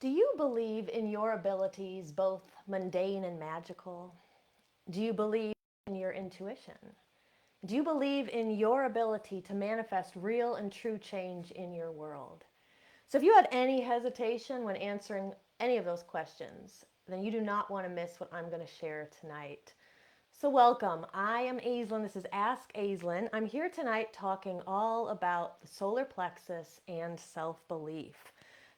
Do you believe in your abilities, both mundane and magical? Do you believe in your intuition? Do you believe in your ability to manifest real and true change in your world? So, if you had any hesitation when answering any of those questions, then you do not want to miss what I'm going to share tonight. So, welcome. I am Aislin. This is Ask Aislin. I'm here tonight talking all about the solar plexus and self belief.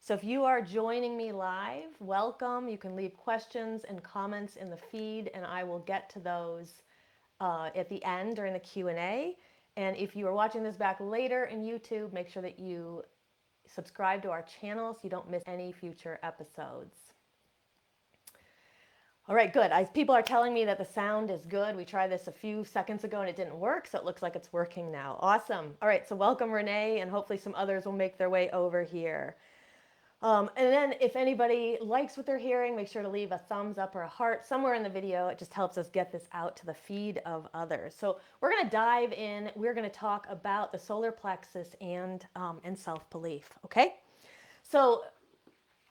So, if you are joining me live, welcome. You can leave questions and comments in the feed, and I will get to those at the end during the Q&A. And if you are watching this back later in YouTube, make sure that you subscribe to our channel so you don't miss any future episodes. All right, good. People are telling me that the sound is good. We tried this a few seconds ago and it didn't work, so it looks like it's working now. Awesome. All right, so welcome Renee, and hopefully some others will make their way over here. And then if anybody likes what they're hearing, make sure to leave a thumbs up or a heart somewhere in the video. It just helps us get this out to the feed of others. So we're going to dive in. We're going to talk about the solar plexus and self-belief, okay? So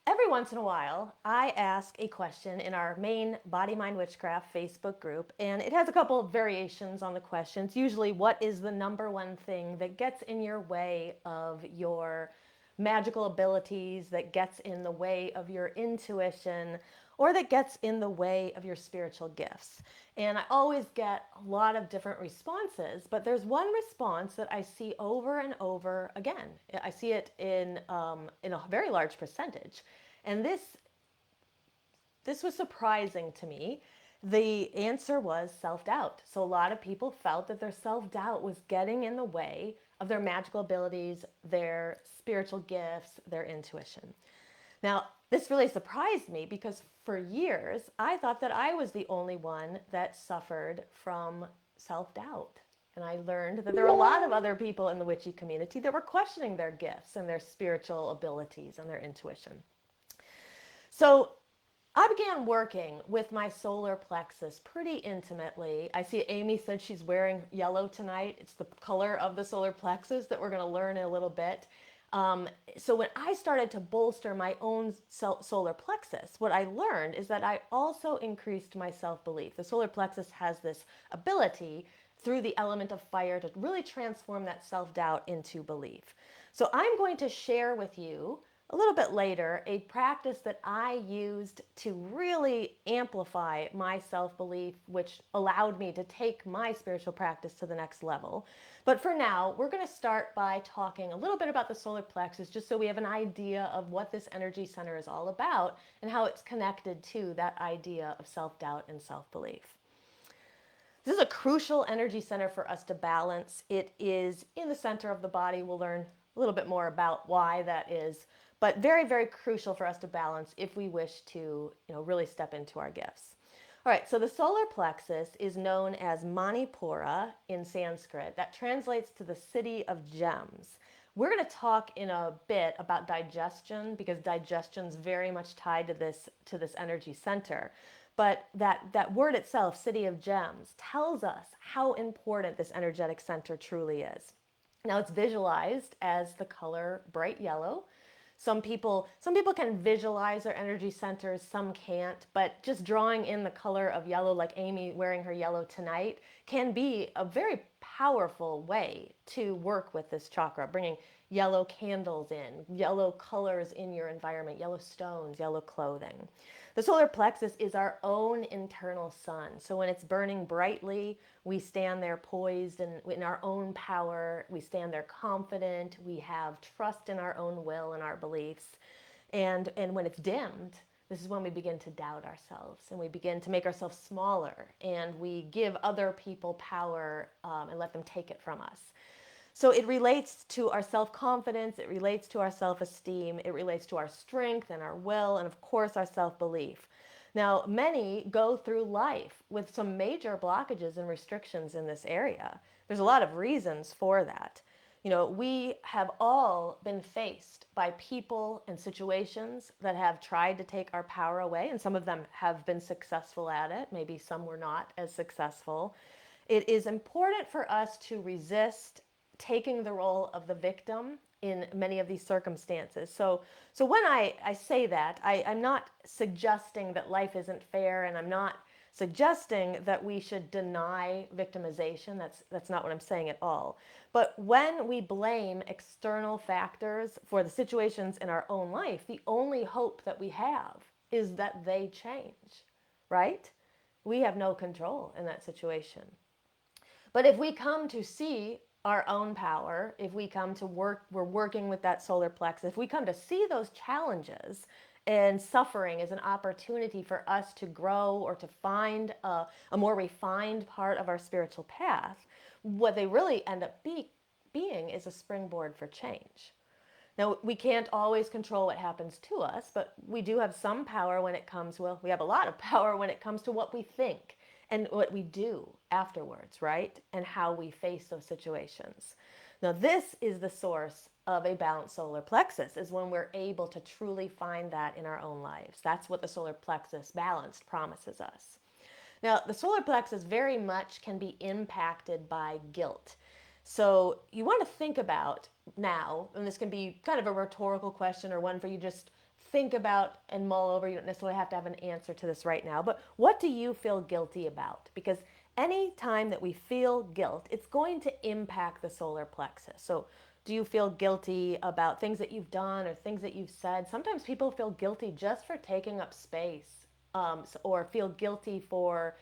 every once in a while, I ask a question in our main Body, Mind, Witchcraft Facebook group, and it has a couple of variations on the questions. Usually, what is the number one thing that gets in your way of your magical abilities, that gets in the way of your intuition, or that gets in the way of your spiritual gifts? And I always get a lot of different responses, but there's one response that I see over and over again. I see it in a very large percentage. And this was surprising to me. The answer was self-doubt. So a lot of people felt that their self-doubt was getting in the way of their magical abilities, their spiritual gifts, their intuition. Now, this really surprised me because for years, I thought that I was the only one that suffered from self-doubt. And I learned that there are a lot of other people in the witchy community that were questioning their gifts and their spiritual abilities and their intuition. So I began working with my solar plexus pretty intimately. I see Amy said she's wearing yellow tonight. It's the color of the solar plexus that we're going to learn in a little bit. So when I started to bolster my own solar plexus, what I learned is that I also increased my self-belief. The solar plexus has this ability through the element of fire to really transform that self-doubt into belief. So I'm going to share with you a little bit later a practice that I used to really amplify my self-belief, which allowed me to take my spiritual practice to the next level. But for now, we're going to start by talking a little bit about the solar plexus, just so we have an idea of what this energy center is all about and how it's connected to that idea of self-doubt and self-belief. This is a crucial energy center for us to balance. It is in the center of the body. We'll learn a little bit more about why that is, but very, very crucial for us to balance if we wish to, really step into our gifts. All right, so the solar plexus is known as Manipura in Sanskrit. That translates to the city of gems. We're going to talk in a bit about digestion because digestion is very much tied to this energy center. But that word itself, city of gems, tells us how important this energetic center truly is. Now it's visualized as the color bright yellow. Some people can visualize their energy centers, some can't, but just drawing in the color of yellow, like Amy wearing her yellow tonight, can be a very powerful way to work with this chakra, bringing yellow candles in, yellow colors in your environment, yellow stones, yellow clothing. The solar plexus is our own internal sun. So when it's burning brightly, we stand there poised and in our own power. We stand there confident. We have trust in our own will and our beliefs. And when it's dimmed, this is when we begin to doubt ourselves and we begin to make ourselves smaller and we give other people power and let them take it from us. So it relates to our self-confidence, it relates to our self-esteem, it relates to our strength and our will, and of course our self-belief. Now, many go through life with some major blockages and restrictions in this area. There's a lot of reasons for that. We have all been faced by people and situations that have tried to take our power away, and some of them have been successful at it. Maybe some were not as successful. It is important for us to resist taking the role of the victim in many of these circumstances. So when I say that, I'm not suggesting that life isn't fair, and I'm not suggesting that we should deny victimization. That's not what I'm saying at all. But when we blame external factors for the situations in our own life, the only hope that we have is that they change, right? We have no control in that situation. But if we come to see our own power, if we come to work, we're working with that solar plexus, if we come to see those challenges and suffering as an opportunity for us to grow or to find a more refined part of our spiritual path, what they really end up being is a springboard for change. Now, we can't always control what happens to us, but we do have some power when it comes, well, we have a lot of power when it comes to what we think and what we do afterwards, right? And how we face those situations. Now, this is the source of a balanced solar plexus, is when we're able to truly find that in our own lives. That's what the solar plexus balanced promises us. Now, the solar plexus very much can be impacted by guilt. So you want to think about now, and this can be kind of a rhetorical question or one for you just think about and mull over. You don't necessarily have to have an answer to this right now, but what do you feel guilty about? Because any time that we feel guilt, it's going to impact the solar plexus. So do you feel guilty about things that you've done or things that you've said? Sometimes people feel guilty just for taking up space, or feel guilty for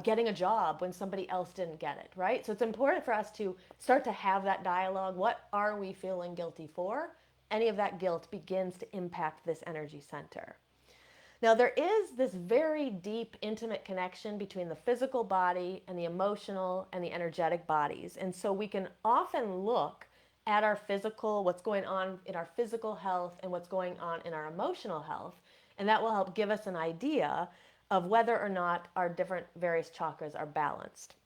getting a job when somebody else didn't get it, right? So it's important for us to start to have that dialogue. What are we feeling guilty for? Any of that guilt begins to impact this energy center. Now, there is this very deep, intimate connection between the physical body and the emotional and the energetic bodies. And so we can often look at our physical, what's going on in our physical health and what's going on in our emotional health. And that will help give us an idea of whether or not our different various chakras are balanced.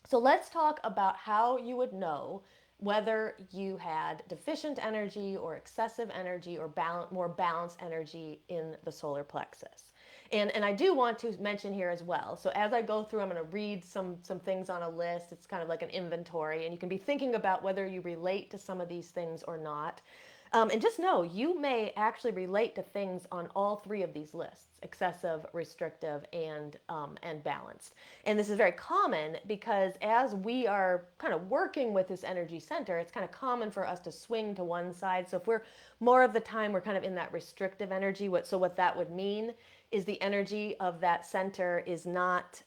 So let's talk about how you would know whether you had deficient energy or excessive energy or more balanced energy in the solar plexus. And I do want to mention here as well. So as I go through, I'm going to read some things on a list. It's kind of like an inventory, and you can be thinking about whether you relate to some of these things or not. And just know you may actually relate to things on all three of these lists: excessive, restrictive, and balanced. And this is very common because as we are kind of working with this energy center, it's kind of common for us to swing to one side. So if we're more of the time, we're kind of in that restrictive energy. What that would mean is the energy of that center is not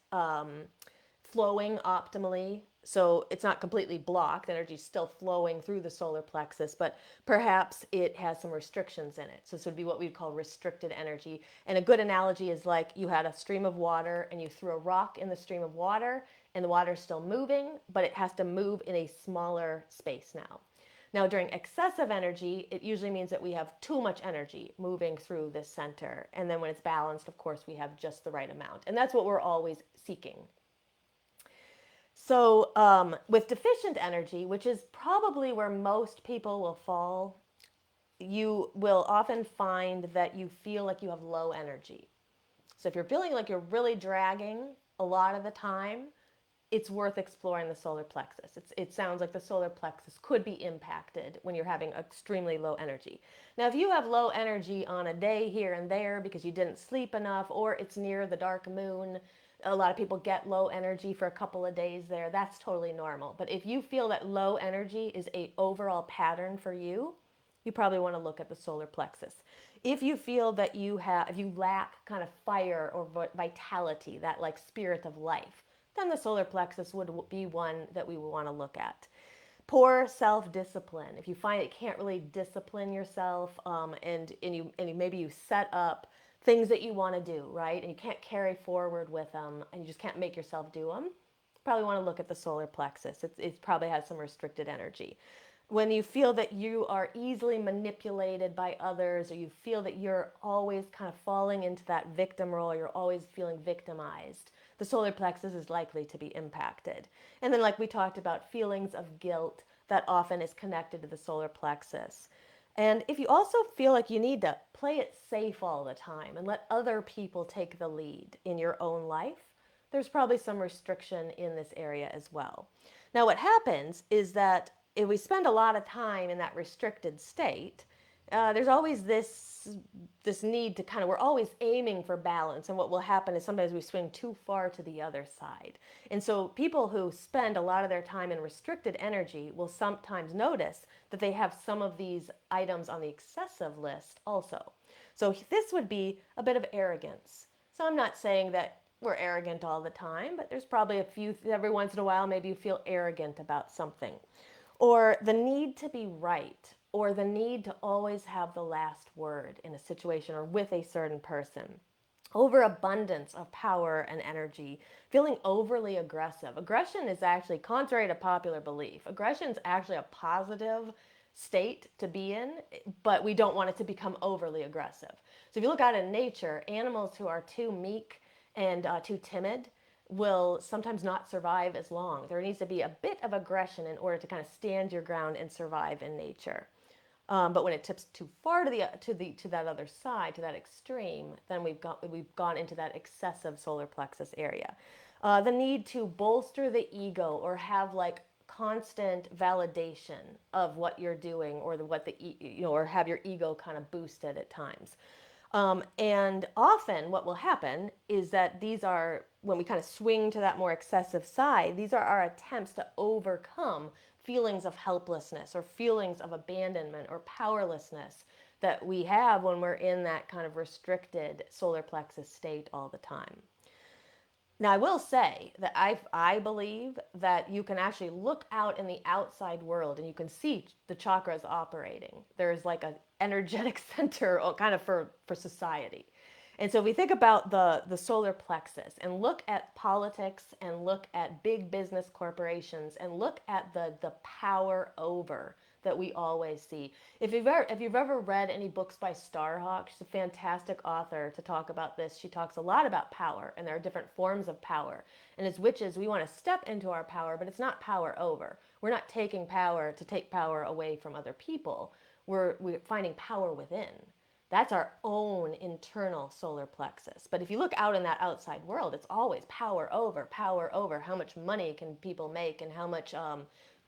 flowing optimally. So it's not completely blocked. Energy is still flowing through the solar plexus, but perhaps it has some restrictions in it. So this would be what we'd call restricted energy. And a good analogy is like you had a stream of water and you threw a rock in the stream of water, and the water is still moving, but it has to move in a smaller space now. Now, during excessive energy, it usually means that we have too much energy moving through this center. And then when it's balanced, of course, we have just the right amount. And that's what we're always seeking. So with deficient energy, which is probably where most people will fall, you will often find that you feel like you have low energy. So if you're feeling like you're really dragging a lot of the time, it's worth exploring the solar plexus. It sounds like the solar plexus could be impacted when you're having extremely low energy. Now, if you have low energy on a day here and there because you didn't sleep enough, or it's near the dark moon, a lot of people get low energy for a couple of days there. That's totally normal. But if you feel that low energy is an overall pattern for you, you probably want to look at the solar plexus. If you feel that if you lack kind of fire or vitality, that like spirit of life, then the solar plexus would be one that we would want to look at. Poor self-discipline. If you find you can't really discipline yourself, and maybe you set up things that you want to do, right? And you can't carry forward with them, and you just can't make yourself do them, you probably want to look at the solar plexus. It probably has some restricted energy. When you feel that you are easily manipulated by others, or you feel that you're always kind of falling into that victim role, you're always feeling victimized, the solar plexus is likely to be impacted. And then, like we talked about, feelings of guilt, that often is connected to the solar plexus. And if you also feel like you need to play it safe all the time and let other people take the lead in your own life, there's probably some restriction in this area as well. Now, what happens is that if we spend a lot of time in that restricted state, there's always this need to kind of, we're always aiming for balance, and what will happen is sometimes we swing too far to the other side. And so people who spend a lot of their time in restricted energy will sometimes notice that they have some of these items on the excessive list also. So this would be a bit of arrogance. So I'm not saying that we're arrogant all the time, but there's probably a few, every once in a while, maybe you feel arrogant about something. Or the need to be right, or the need to always have the last word in a situation or with a certain person. Overabundance of power and energy, feeling overly aggressive. Aggression is actually, contrary to popular belief, aggression is actually a positive state to be in, but we don't want it to become overly aggressive. So if you look out in nature, animals who are too meek and too timid will sometimes not survive as long. There needs to be a bit of aggression in order to kind of stand your ground and survive in nature. But when it tips too far to that other side, to that extreme, then we've gone into that excessive solar plexus area. The need to bolster the ego or have like constant validation of what you're doing, or or have your ego kind of boosted at times. And often what will happen is that these are, when we kind of swing to that more excessive side, these are our attempts to overcome feelings of helplessness or feelings of abandonment or powerlessness that we have when we're in that kind of restricted solar plexus state all the time. Now, I will say that I believe that you can actually look out in the outside world and you can see the chakras operating. There's like an energetic center kind of for society. And so if we think about the solar plexus and look at politics and look at big business corporations and look at the power over that we always see. If you've ever read any books by Starhawk, she's a fantastic author to talk about this. She talks a lot about power, and there are different forms of power. And as witches, we want to step into our power, but it's not power over. We're not taking power to take power away from other people. We're finding power within. That's our own internal solar plexus. But if you look out in that outside world, it's always power over, how much money can people make, and how much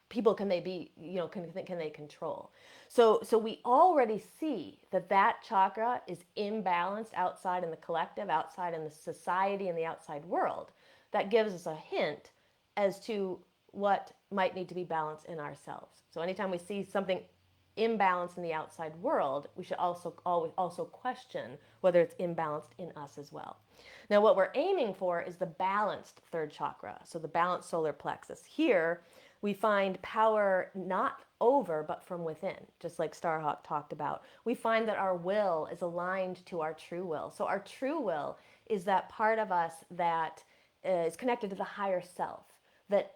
people can they be, can they control. So we already see that chakra is imbalanced outside in the collective, outside in the society, and the outside world. That gives us a hint as to what might need to be balanced in ourselves. So anytime we see something imbalanced in the outside world, we should also question whether it's imbalanced in us as well. Now, what we're aiming for is the balanced third chakra, so the balanced solar plexus. Here, we find power not over, but from within, just like Starhawk talked about. We find that our will is aligned to our true will. So our true will is that part of us that is connected to the higher self, that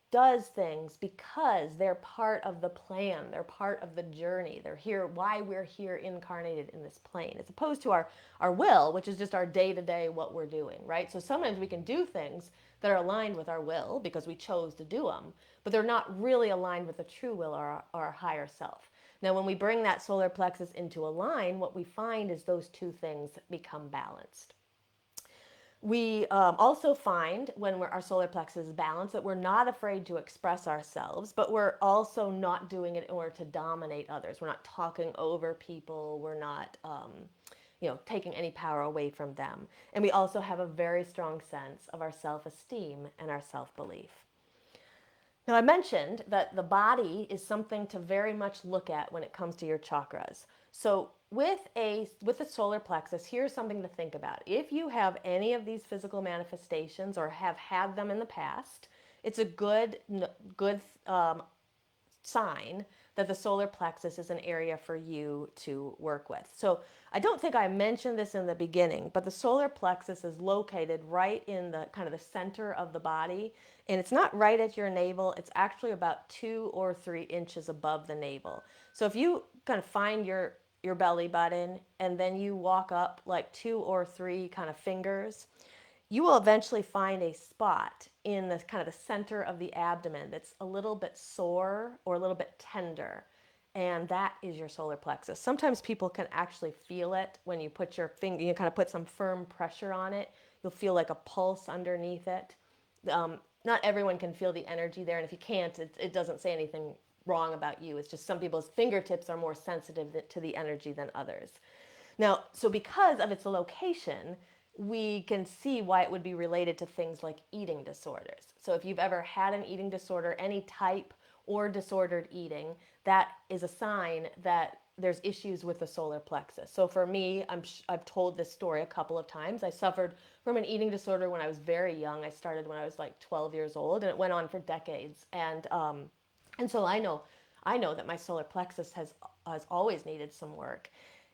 does things because they're part of the plan, they're part of the journey, they're here, why we're here incarnated in this plane, as opposed to our will, which is just our day-to-day what we're doing, right? So sometimes we can do things that are aligned with our will because we chose to do them, but they're not really aligned with the true will or our higher self. Now, when we bring that solar plexus into a line, what we find is those two things become balanced. We also find when our solar plexus is balanced that we're not afraid to express ourselves, but we're also not doing it in order to dominate others. We're not talking over people. We're not taking any power away from them. And we also have a very strong sense of our self-esteem and our self-belief. Now, I mentioned that the body is something to very much look at when it comes to your chakras. So with the solar plexus, here's something to think about. If you have any of these physical manifestations or have had them in the past, it's a good sign that the solar plexus is an area for you to work with. So I don't think I mentioned this in the beginning, but the solar plexus is located right in the kind of the center of the body, and it's not right at your navel. It's actually about 2 or 3 inches above the navel. So if you kind of find your belly button and then you walk up like 2 or 3 kind of fingers, you will eventually find a spot in the kind of the center of the abdomen that's a little bit sore or a little bit tender. And that is your solar plexus. Sometimes people can actually feel it when you put your finger, you kind of put some firm pressure on it. You'll feel like a pulse underneath it. not everyone can feel the energy there. And if you can't, it doesn't say anything wrong about you. It's just some people's fingertips are more sensitive to the energy than others. Now, so because of its location, we can see why it would be related to things like eating disorders. So if you've ever had an eating disorder, any type or disordered eating, that is a sign that there's issues with the solar plexus. So for me, I've told this story a couple of times. I suffered from an eating disorder when I was very young. I started when I was like 12 years old, and it went on for decades. And so I know that my solar plexus has always needed some work.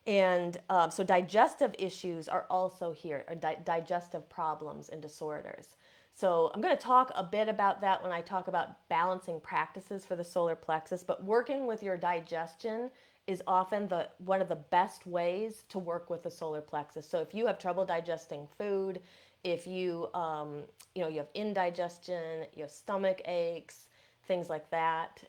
And so digestive issues are also here, or digestive problems and disorders. So I'm going to talk a bit about that when I talk about balancing practices for the solar plexus, but working with your digestion is often one of the best ways to work with the solar plexus. So if you have trouble digesting food, if you have indigestion, you have stomach aches, things like that,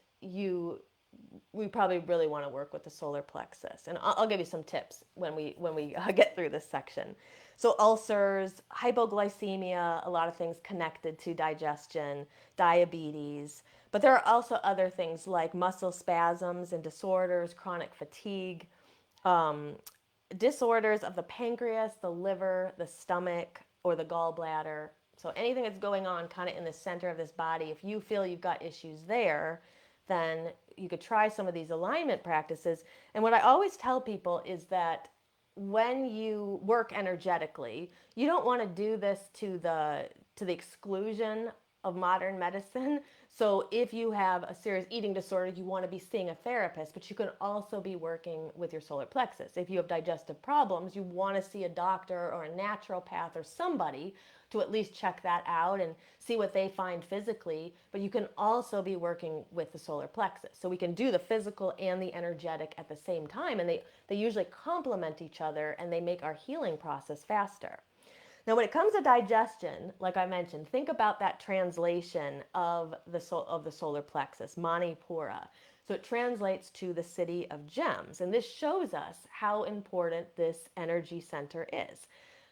we probably really want to work with the solar plexus. And I'll give you some tips when we get through this section. So ulcers, hypoglycemia, a lot of things connected to digestion, diabetes, but there are also other things like muscle spasms and disorders, chronic fatigue, um, disorders of the pancreas, the liver, the stomach, or the gallbladder. So anything that's going on kind of in the center of this body, if you feel you've got issues there, then you could try some of these alignment practices. And what I always tell people is that when you work energetically, you don't want to do this to the exclusion of modern medicine. So if you have a serious eating disorder, you want to be seeing a therapist, but you can also be working with your solar plexus. If you have digestive problems, you want to see a doctor or a naturopath or somebody to at least check that out and see what they find physically, but you can also be working with the solar plexus. So we can do the physical and the energetic at the same time, and they usually complement each other and they make our healing process faster. Now, when it comes to digestion, like I mentioned, think about that translation of the solar plexus, Manipura. So it translates to the city of gems, and this shows us how important this energy center is.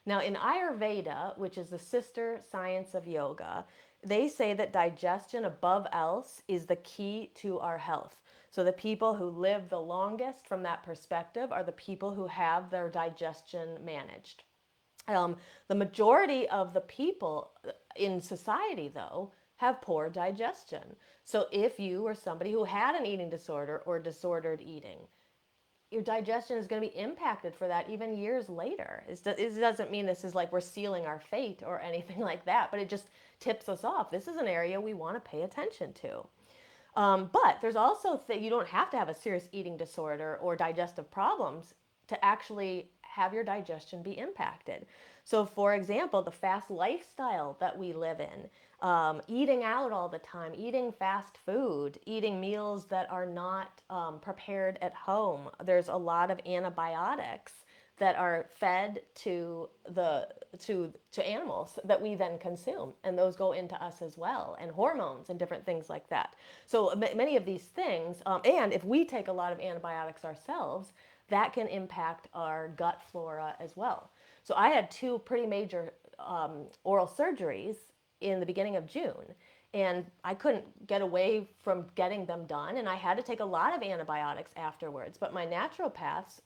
Now, in Ayurveda, which is the sister science of yoga, they say that digestion above else is the key to our health. So the people who live the longest from that perspective are the people who have their digestion managed. The majority of the people in society, though, have poor digestion. So if you are somebody who had an eating disorder or disordered eating, your digestion is going to be impacted for that even years later. It doesn't mean this is like we're sealing our fate or anything like that, but it just tips us off. This is an area we want to pay attention to. But there's also you don't have to have a serious eating disorder or digestive problems to actually have your digestion be impacted. So, for example, the fast lifestyle that we live in, eating out all the time, eating fast food, eating meals that are not prepared at home. There's a lot of antibiotics that are fed to animals that we then consume, and those go into us as well, and hormones and different things like that. So many of these things, and if we take a lot of antibiotics ourselves, that can impact our gut flora as well. So I had two pretty major oral surgeries in the beginning of June, and I couldn't get away from getting them done, and I had to take a lot of antibiotics afterwards. But my naturopaths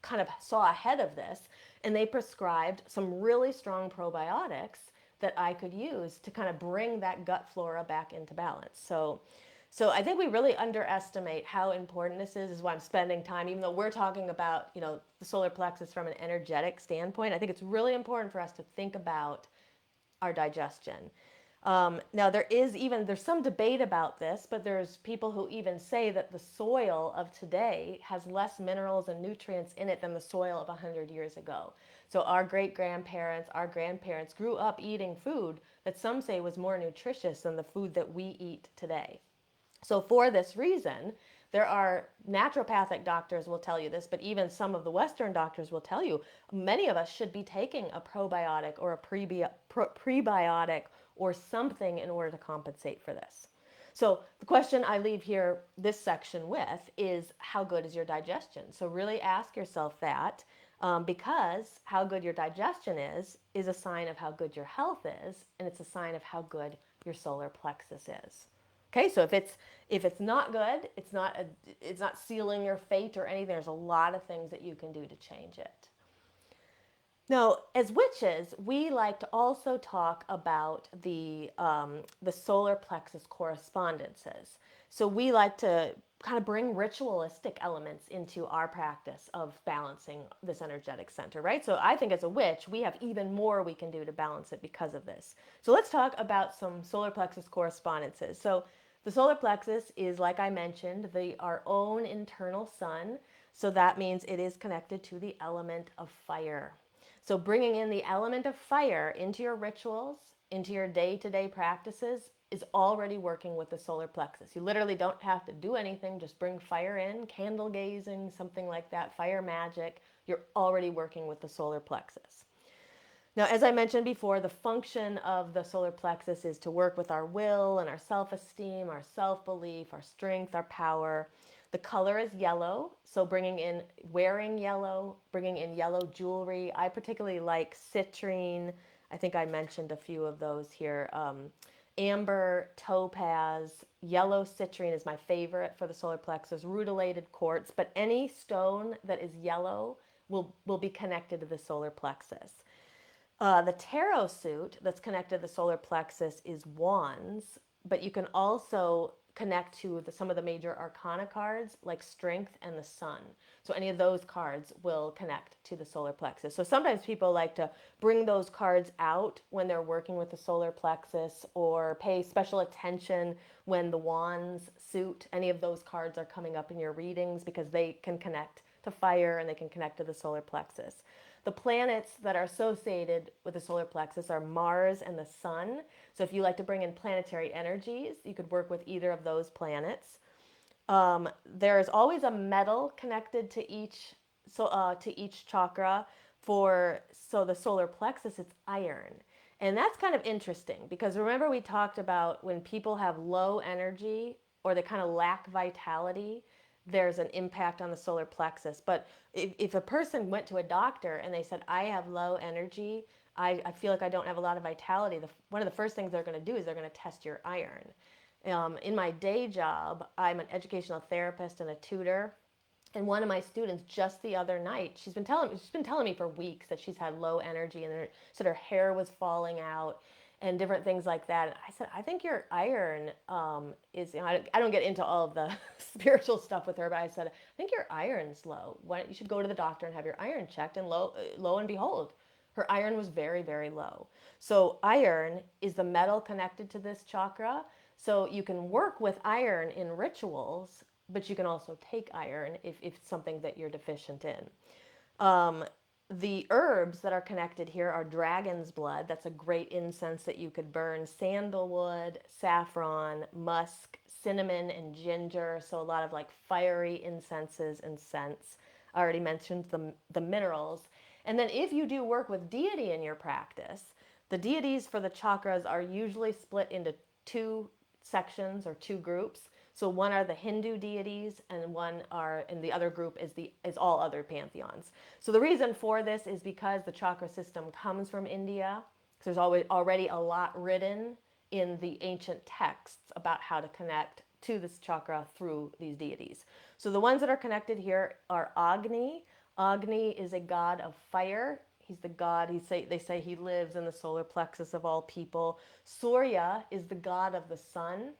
kind of saw ahead of this, and they prescribed some really strong probiotics that I could use to kind of bring that gut flora back into balance. So I think we really underestimate how important this is why I'm spending time, even though we're talking about, the solar plexus from an energetic standpoint. I think it's really important for us to think about our digestion. Now there's some debate about this, but there's people who even say that the soil of today has less minerals and nutrients in it than the soil of 100 years ago. So our great-grandparents, our grandparents grew up eating food that some say was more nutritious than the food that we eat today. So for this reason, there are naturopathic doctors will tell you this, but even some of the Western doctors will tell you many of us should be taking a probiotic or a prebiotic or something in order to compensate for this. So the question I leave here this section with is, how good is your digestion? So really ask yourself that, because how good your digestion is a sign of how good your health is, and it's a sign of how good your solar plexus is. Okay, so if it's not good, it's not sealing your fate or anything. There's a lot of things that you can do to change it. Now, as witches, we like to also talk about the solar plexus correspondences. So we like to kind of bring ritualistic elements into our practice of balancing this energetic center, right? So I think as a witch, we have even more we can do to balance it because of this. So let's talk about some solar plexus correspondences. So the solar plexus is, like I mentioned, our own internal sun. So that means it is connected to the element of fire. So bringing in the element of fire into your rituals, into your day-to-day practices is already working with the solar plexus. You literally don't have to do anything, just bring fire in, candle gazing, something like that, fire magic. You're already working with the solar plexus. Now, as I mentioned before, the function of the solar plexus is to work with our will and our self-esteem, our self-belief, our strength, our power. The color is yellow, so wearing yellow, bringing in yellow jewelry. I particularly like citrine. I think I mentioned a few of those here. Amber, topaz, yellow citrine is my favorite for the solar plexus, rutilated quartz, but any stone that is yellow will be connected to the solar plexus. The tarot suit that's connected to the solar plexus is wands, but you can also connect to some of the major arcana cards like strength and the sun. So any of those cards will connect to the solar plexus. So sometimes people like to bring those cards out when they're working with the solar plexus, or pay special attention when the wands suit, any of those cards are coming up in your readings, because they can connect to fire and they can connect to the solar plexus. The planets that are associated with the solar plexus are Mars and the Sun. So if you like to bring in planetary energies, you could work with either of those planets. There is always a metal connected to each chakra. So the solar plexus, it's iron. And that's kind of interesting, because remember we talked about when people have low energy or they kind of lack vitality, there's an impact on the solar plexus. But if a person went to a doctor and they said, I have low energy, I feel like I don't have a lot of vitality, one of the first things they're going to do is they're going to test your iron. In my day job, I'm an educational therapist and a tutor. And one of my students just the other night, she's been telling me for weeks that she's had low energy, and said her hair was falling out and different things like that. And I said, I think your iron is, I don't get into all of the spiritual stuff with her, but I said, I think your iron's low. You should go to the doctor and have your iron checked. And lo and behold, her iron was very, very low. So iron is the metal connected to this chakra. So you can work with iron in rituals, but you can also take iron if it's something that you're deficient in. The herbs that are connected here are dragon's blood. That's a great incense that you could burn. Sandalwood, saffron, musk, cinnamon, and ginger. So a lot of like fiery incenses and scents. I already mentioned the minerals. And then if you do work with deity in your practice, the deities for the chakras are usually split into two sections or two groups. So one are the Hindu deities, and the other group is all other pantheons. So the reason for this is because the chakra system comes from India. There's already a lot written in the ancient texts about how to connect to this chakra through these deities. So the ones that are connected here are Agni. Agni is a god of fire. He's the god, they say he lives in the solar plexus of all people. Surya is the god of the sun.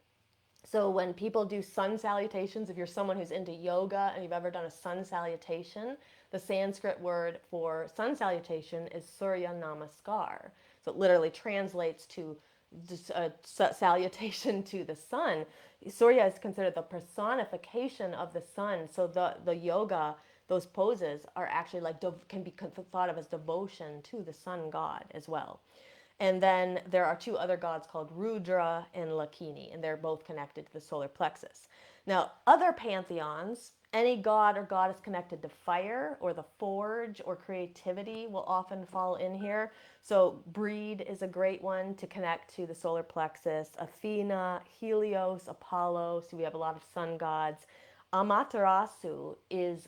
So when people do sun salutations, if you're someone who's into yoga and you've ever done a sun salutation, the Sanskrit word for sun salutation is Surya Namaskar. So it literally translates to a salutation to the sun. Surya is considered the personification of the sun. So the yoga, those poses are actually can be thought of as devotion to the sun god as well. And then there are two other gods called Rudra and Lakini, and they're both connected to the solar plexus. Now, other pantheons, any god or goddess connected to fire or the forge or creativity will often fall in here. So Breed is a great one to connect to the solar plexus. Athena, Helios, Apollo, so we have a lot of sun gods. Amaterasu is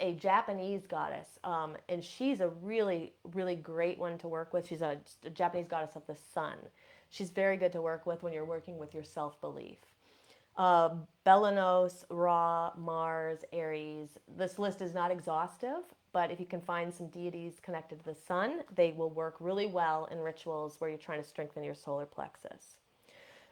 a Japanese goddess, and she's a really, really great one to work with. She's a Japanese goddess of the sun. She's very good to work with when you're working with your self-belief. Belanos, Ra, Mars, Aries. This list is not exhaustive, but if you can find some deities connected to the sun, they will work really well in rituals where you're trying to strengthen your solar plexus.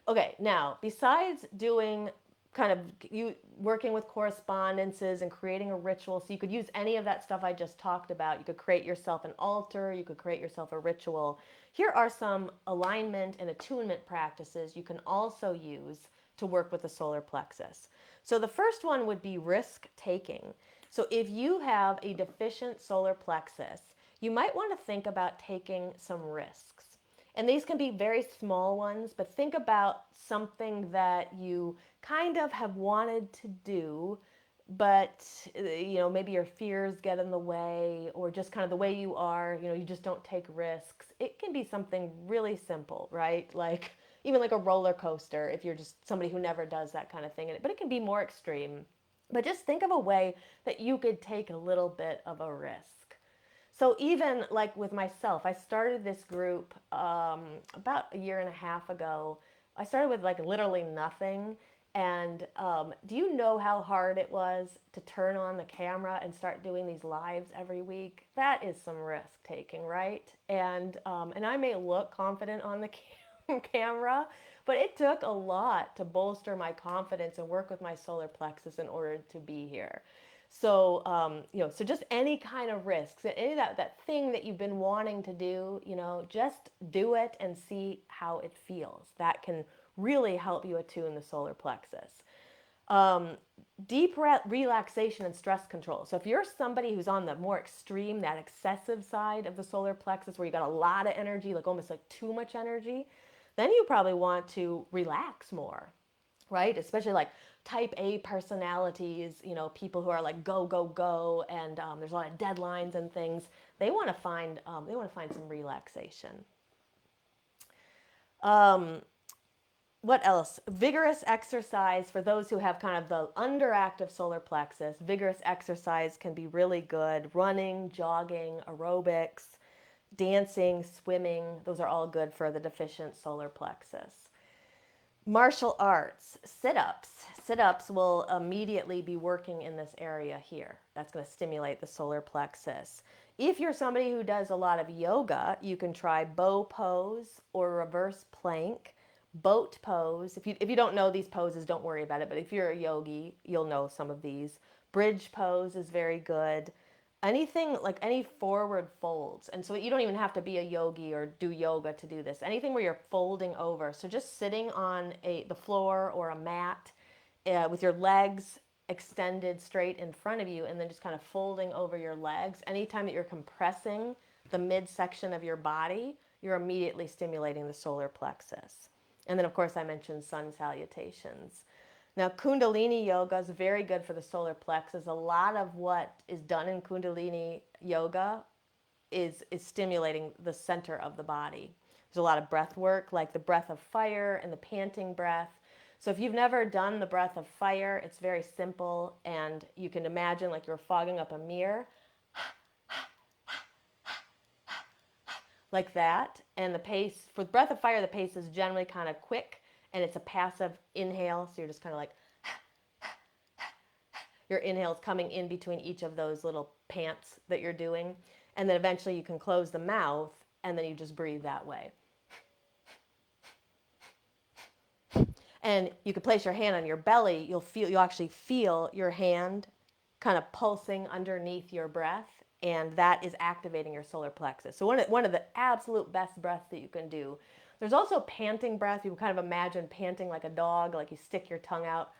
Okay, now, besides doing kind of you working with correspondences and creating a ritual, so you could use any of that stuff I just talked about. You could create yourself an altar, you could create yourself a ritual. Here are some alignment and attunement practices you can also use to work with the solar plexus. So the first one would be risk taking. So if you have a deficient solar plexus, you might want to think about taking some risks. And these can be very small ones, but think about something that you kind of have wanted to do, but maybe your fears get in the way, or just kind of the way you are, you just don't take risks. It can be something really simple, right? Like even like a roller coaster, if you're just somebody who never does that kind of thing. But it can be more extreme. But just think of a way that you could take a little bit of a risk. So even like with myself, I started this group about a year and a half ago. I started with like literally nothing. And do you know how hard it was to turn on the camera and start doing these lives every week? That is some risk taking, right? And I may look confident on the camera, but it took a lot to bolster my confidence and work with my solar plexus in order to be here. So, so just any kind of risks, any of that thing that you've been wanting to do, just do it and see how it feels. That can really help you attune the solar plexus. Um, Deep relaxation and stress control. So if you're somebody who's on the more extreme, that excessive side of the solar plexus, where you got a lot of energy, like almost like too much energy, then you probably want to relax more, right? Especially like type A personalities, people who are like go go go, and there's a lot of deadlines and things. They want to find some relaxation. Um, what else? Vigorous exercise for those who have kind of the underactive solar plexus. Vigorous exercise can be really good. Running, jogging, aerobics, dancing, swimming. Those are all good for the deficient solar plexus. Martial arts, sit-ups. Sit-ups will immediately be working in this area here. That's going to stimulate the solar plexus. If you're somebody who does a lot of yoga, you can try bow pose or reverse plank, boat pose. If you don't know these poses, don't worry about it. But if you're a yogi, you'll know some of these. Bridge pose is very good. Anything like any forward folds. And so you don't even have to be a yogi or do yoga to do this. Anything where you're folding over. So just sitting on the floor or a mat with your legs extended straight in front of you, and then just kind of folding over your legs. Anytime that you're compressing the midsection of your body, you're immediately stimulating the solar plexus. And then, of course, I mentioned sun salutations. Now, Kundalini yoga is very good for the solar plexus. A lot of what is done in Kundalini yoga is stimulating the center of the body. There's a lot of breath work, like the breath of fire and the panting breath. So if you've never done the breath of fire, it's very simple, and you can imagine like you're fogging up a mirror, like that. And the pace, for the breath of fire, the pace is generally kind of quick, and it's a passive inhale. So you're just kind of like, your inhale's coming in between each of those little pants that you're doing. And then eventually you can close the mouth, and then you just breathe that way. And you can place your hand on your belly. You'll actually feel your hand kind of pulsing underneath your breath, and that is activating your solar plexus. So one of the absolute best breaths that you can do. There's also panting breath. You can kind of imagine panting like a dog, like you stick your tongue out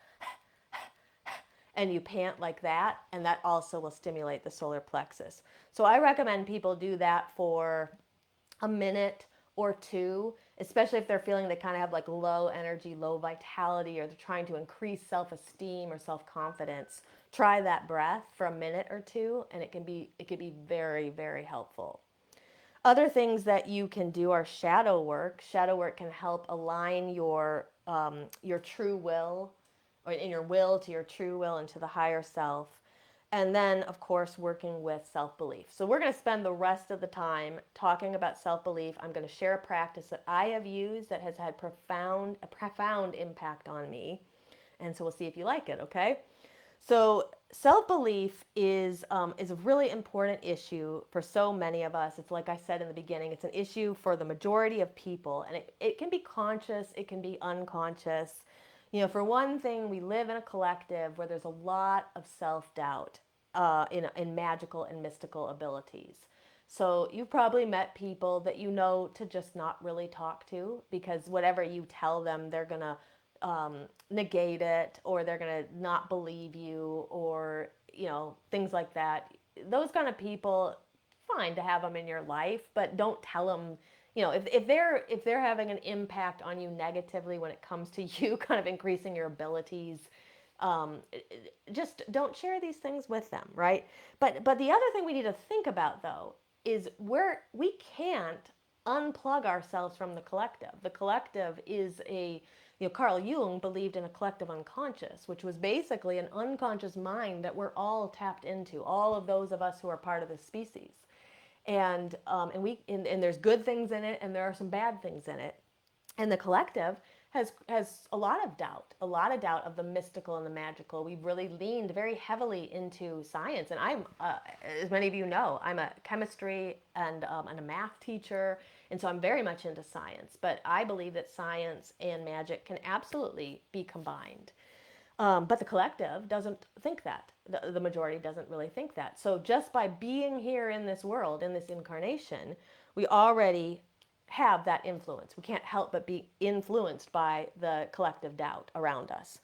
and you pant like that, and that also will stimulate the solar plexus. So I recommend people do that for a minute or two, especially if they're feeling they kind of have like low energy, low vitality, or they're trying to increase self-esteem or self-confidence. Try that breath for a minute or two, and it can be very, very helpful. Other things that you can do are shadow work. Shadow work can help align your true will or in your will, to your true will, and to the higher self. And then, of course, working with self-belief. So we're going to spend the rest of the time talking about self-belief. I'm going to share a practice that I have used that has had a profound impact on me. And so we'll see if you like it, okay? So self-belief is a really important issue for so many of us. It's like I said in the beginning, it's an issue for the majority of people, and it can be conscious, it can be unconscious. For one thing, we live in a collective where there's a lot of self-doubt in magical and mystical abilities. So you've probably met people that you know to just not really talk to, because whatever you tell them, they're going to negate it, or they're going to not believe you, or things like that. Those kind of people, fine to have them in your life, but don't tell them. If they're having an impact on you negatively when it comes to you kind of increasing your abilities, um, just don't share these things with them, right? But the other thing we need to think about, though, is we can't unplug ourselves from the collective. The collective is Carl Jung believed in a collective unconscious, which was basically an unconscious mind that we're all tapped into, all of those of us who are part of this species. And there's good things in it, and there are some bad things in it. And the collective has a lot of doubt of the mystical and the magical. We've really leaned very heavily into science, and as many of you know, I'm a chemistry and a math teacher, and so I'm very much into science. But I believe that science and magic can absolutely be combined. But the collective doesn't think that. The majority doesn't really think that. So just by being here in this world, in this incarnation, we already have that influence. We can't help but be influenced by the collective doubt around us.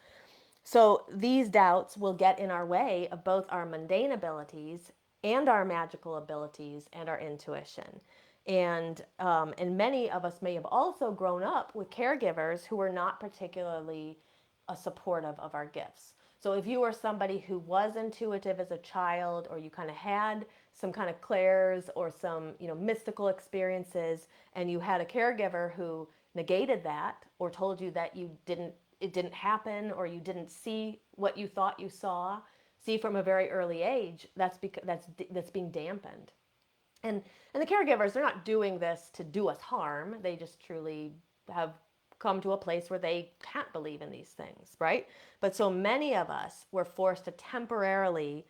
So these doubts will get in our way of both our mundane abilities and our magical abilities and our intuition. And many of us may have also grown up with caregivers who were not particularly supportive of our gifts. So if you were somebody who was intuitive as a child, or you kind of had some kind of clairs or some mystical experiences, and you had a caregiver who negated that or told you that it didn't happen, or you didn't see what you thought you saw, see from a very early age, that's being dampened. And the caregivers, they're not doing this to do us harm. They just truly have come to a place where they can't believe in these things, right? But so many of us were forced to temporarily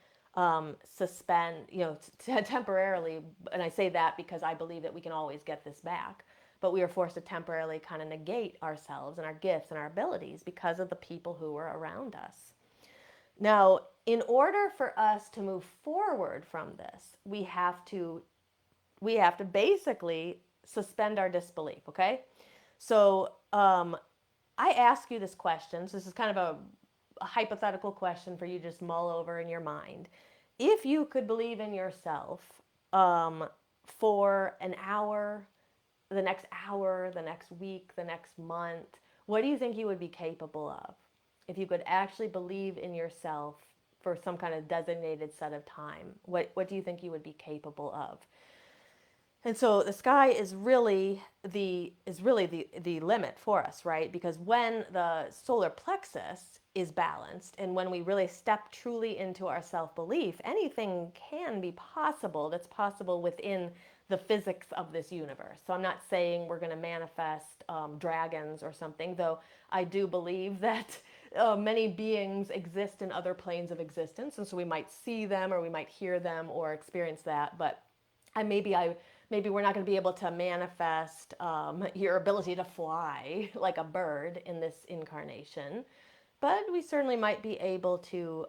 suspend, temporarily, and I say that because I believe that we can always get this back, but we were forced to temporarily kind of negate ourselves and our gifts and our abilities because of the people who were around us. Now, in order for us to move forward from this, we have to basically suspend our disbelief, okay? So I ask you this question. So this is kind of a hypothetical question for you to just mull over in your mind. If you could believe in yourself for an hour, the next week, the next month, what do you think you would be capable of? If you could actually believe in yourself for some kind of designated set of time, what do you think you would be capable of? And so the sky is really the limit for us, right? Because when the solar plexus is balanced, and when we really step truly into our self-belief, anything can be possible that's possible within the physics of this universe. So I'm not saying we're going to manifest dragons or something, though I do believe that many beings exist in other planes of existence, and so we might see them, or we might hear them, or experience that. But maybe we're not going to be able to manifest your ability to fly like a bird in this incarnation, but we certainly might be able to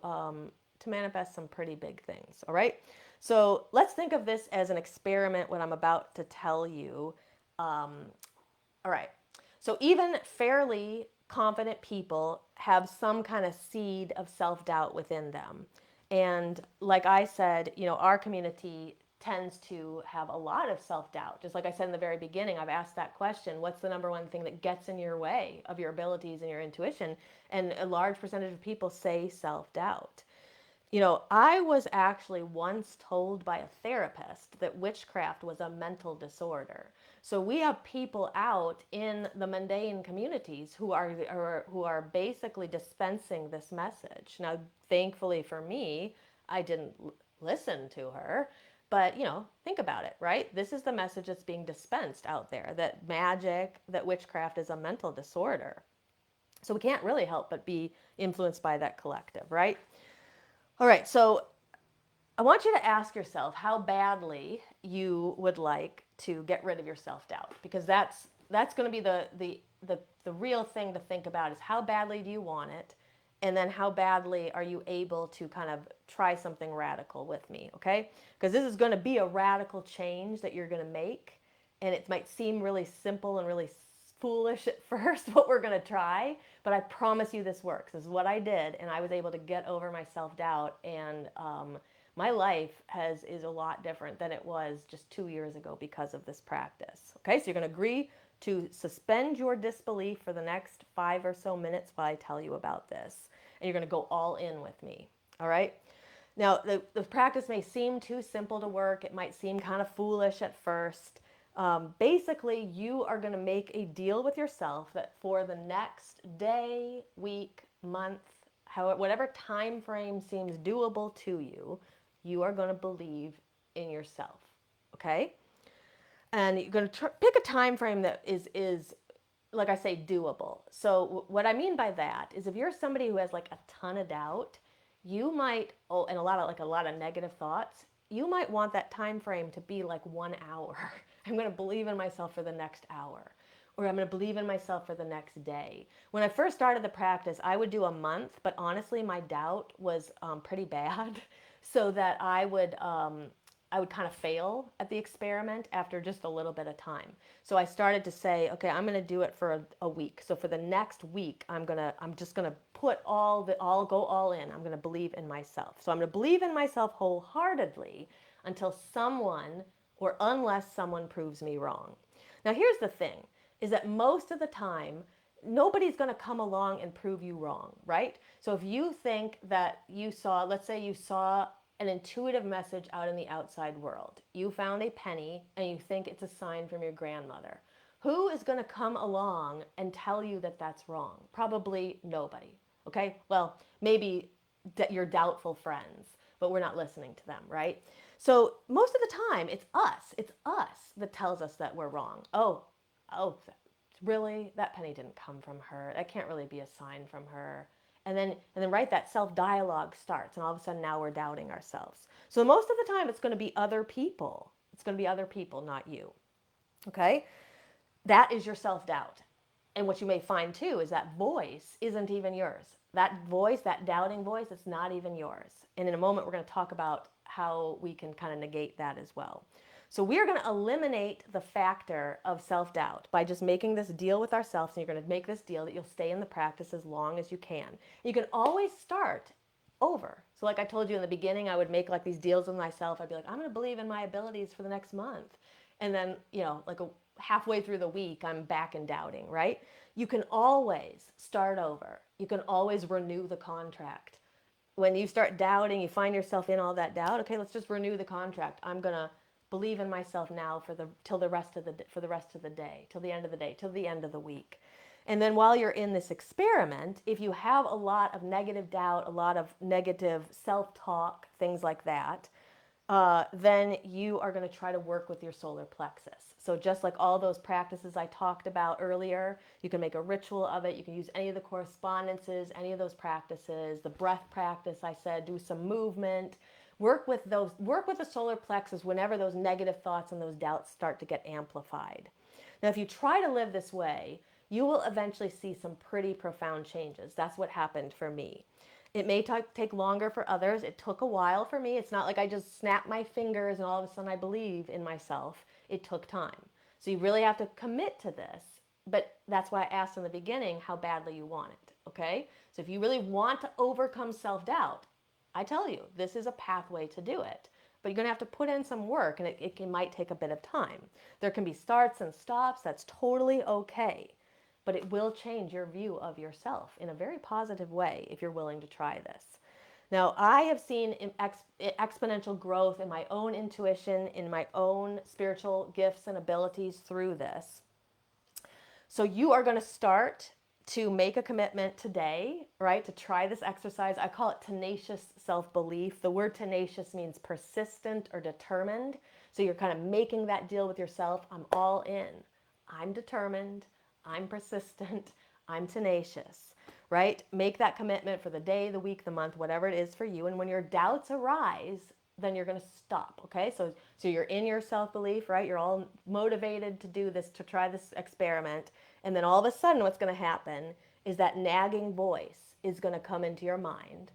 manifest some pretty big things. All right. So let's think of this as an experiment, what I'm about to tell you. All right. So even fairly confident people have some kind of seed of self-doubt within them. And like I said, our community tends to have a lot of self-doubt. Just like I said in the very beginning, I've asked that question, what's the number one thing that gets in your way of your abilities and your intuition? And a large percentage of people say self-doubt. I was actually once told by a therapist that witchcraft was a mental disorder. So we have people out in the mundane communities who are basically dispensing this message. Now, thankfully for me, I didn't listen to her, but think about it, right? This is the message that's being dispensed out there, that magic, that witchcraft is a mental disorder. So we can't really help but be influenced by that collective, right? All right, so I want you to ask yourself how badly you would like to get rid of your self-doubt, because that's going to be the real thing to think about, is how badly do you want it, and then how badly are you able to kind of try something radical with me, okay? Because this is going to be a radical change that you're going to make, and it might seem really simple and really foolish at first what we're going to try, but I promise you this works. This is what I did, and I was able to get over my self-doubt, and my life is a lot different than it was just 2 years ago because of this practice. Okay, so you're going to agree to suspend your disbelief for the next 5 or so minutes while I tell you about this, and you're going to go all in with me. All right. Now, the practice may seem too simple to work. It might seem kind of foolish at first. Basically, you are going to make a deal with yourself that for the next day, week, month, whatever time frame seems doable to you, you are going to believe in yourself. Okay? And you're going to pick a time frame that is like I say, doable. So what I mean by that is, if you're somebody who has like a ton of doubt, you might, and a lot of negative thoughts, you might want that time frame to be like 1 hour. I'm going to believe in myself for the next hour, or I'm going to believe in myself for the next day. When I first started the practice, I would do a month, but honestly, my doubt was pretty bad, so that I would kind of fail at the experiment after just a little bit of time. So I started to say, okay, I'm going to do it for a week. So for the next week, I'm just going to put go all in. I'm going to believe in myself. So I'm going to believe in myself wholeheartedly until someone, or unless someone proves me wrong. Now here's the thing, is that most of the time, nobody's going to come along and prove you wrong, right? So if you think that let's say you saw an intuitive message out in the outside world. You found a penny and you think it's a sign from your grandmother. Who is going to come along and tell you that that's wrong? Probably nobody. Okay? Well, maybe your doubtful friends, but we're not listening to them, right? So most of the time, it's us. It's us that tells us that we're wrong. Oh, really? That penny didn't come from her. That can't really be a sign from her. And then right, that self-dialogue starts, and all of a sudden now we're doubting ourselves. So most of the time it's going to be other people. It's going to be other people, not you. Okay? That is your self-doubt. And what you may find too is that voice isn't even yours. That voice, that doubting voice, it's not even yours. And in a moment we're going to talk about how we can kind of negate that as well. So we are going to eliminate the factor of self-doubt by just making this deal with ourselves, and you're going to make this deal that you'll stay in the practice as long as you can. You can always start over. So like I told you in the beginning, I would make like these deals with myself. I'd be like, I'm going to believe in my abilities for the next month. And then, like halfway through the week, I'm back in doubting, right? You can always start over. You can always renew the contract. When you start doubting, you find yourself in all that doubt. Okay, let's just renew the contract. I'm going to believe in myself now for the rest of the day, till the end of the day, till the end of the week. And then while you're in this experiment, if you have a lot of negative doubt, a lot of negative self-talk, things like that, then you are going to try to work with your solar plexus. So just like all those practices I talked about earlier, you can make a ritual of it. You can use any of the correspondences, any of those practices, the breath practice I said, do some movement. Work with the solar plexus whenever those negative thoughts and those doubts start to get amplified. Now, if you try to live this way, you will eventually see some pretty profound changes. That's what happened for me. It may take longer for others. It took a while for me. It's not like I just snapped my fingers and all of a sudden I believe in myself. It took time. So you really have to commit to this. But that's why I asked in the beginning how badly you want it. Okay? So if you really want to overcome self-doubt, I tell you, this is a pathway to do it. But you're going to have to put in some work, and it might take a bit of time. There can be starts and stops. That's totally okay. But it will change your view of yourself in a very positive way if you're willing to try this. Now, I have seen exponential growth in my own intuition, in my own spiritual gifts and abilities through this. So you are going to start to make a commitment today, right? To try this exercise. I call it tenacious self-belief. The word tenacious means persistent or determined. So you're kind of making that deal with yourself. I'm all in. I'm determined. I'm persistent. I'm tenacious, right? Make that commitment for the day, the week, the month, whatever it is for you. And when your doubts arise, then you're going to stop. Okay. So you're in your self-belief, right? You're all motivated to do this, to try this experiment. And then all of a sudden what's going to happen is that nagging voice is going to come into your mind.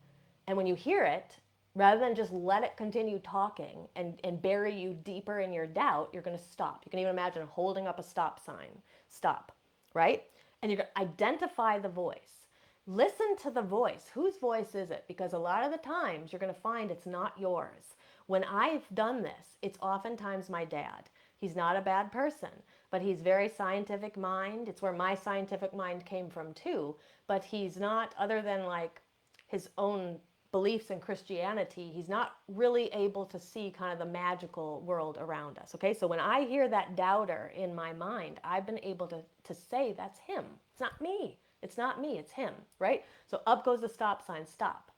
And when you hear it, rather than just let it continue talking and bury you deeper in your doubt, you're going to stop. You can even imagine holding up a stop sign. Stop, right? And you're going to identify the voice. Listen to the voice. Whose voice is it? Because a lot of the times you're going to find it's not yours. When I've done this, it's oftentimes my dad. He's not a bad person, but he's very scientific mind. It's where my scientific mind came from too, but he's not, other than like his own beliefs in Christianity, he's not really able to see kind of the magical world around us. Okay, so when I hear that doubter in my mind, I've been able to say that's him. It's not me. It's not me, it's him, right? So up goes the stop sign, stop.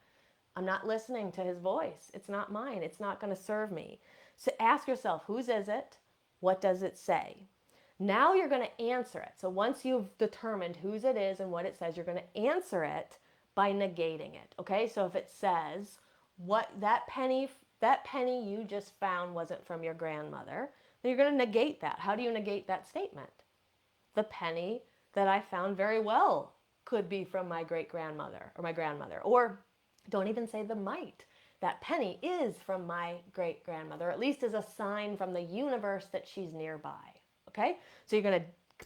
I'm not listening to his voice. It's not mine. It's not going to serve me. So ask yourself, whose is it? What does it say? Now you're going to answer it. So once you've determined whose it is and what it says, you're going to answer it by negating it. Okay? So if it says what that penny you just found wasn't from your grandmother, then you're going to negate that. How do you negate that statement? The penny that I found very well could be from my great grandmother or my grandmother. Or don't even say the might. That penny is from my great grandmother, or at least is a sign from the universe that she's nearby. Okay? So you're going to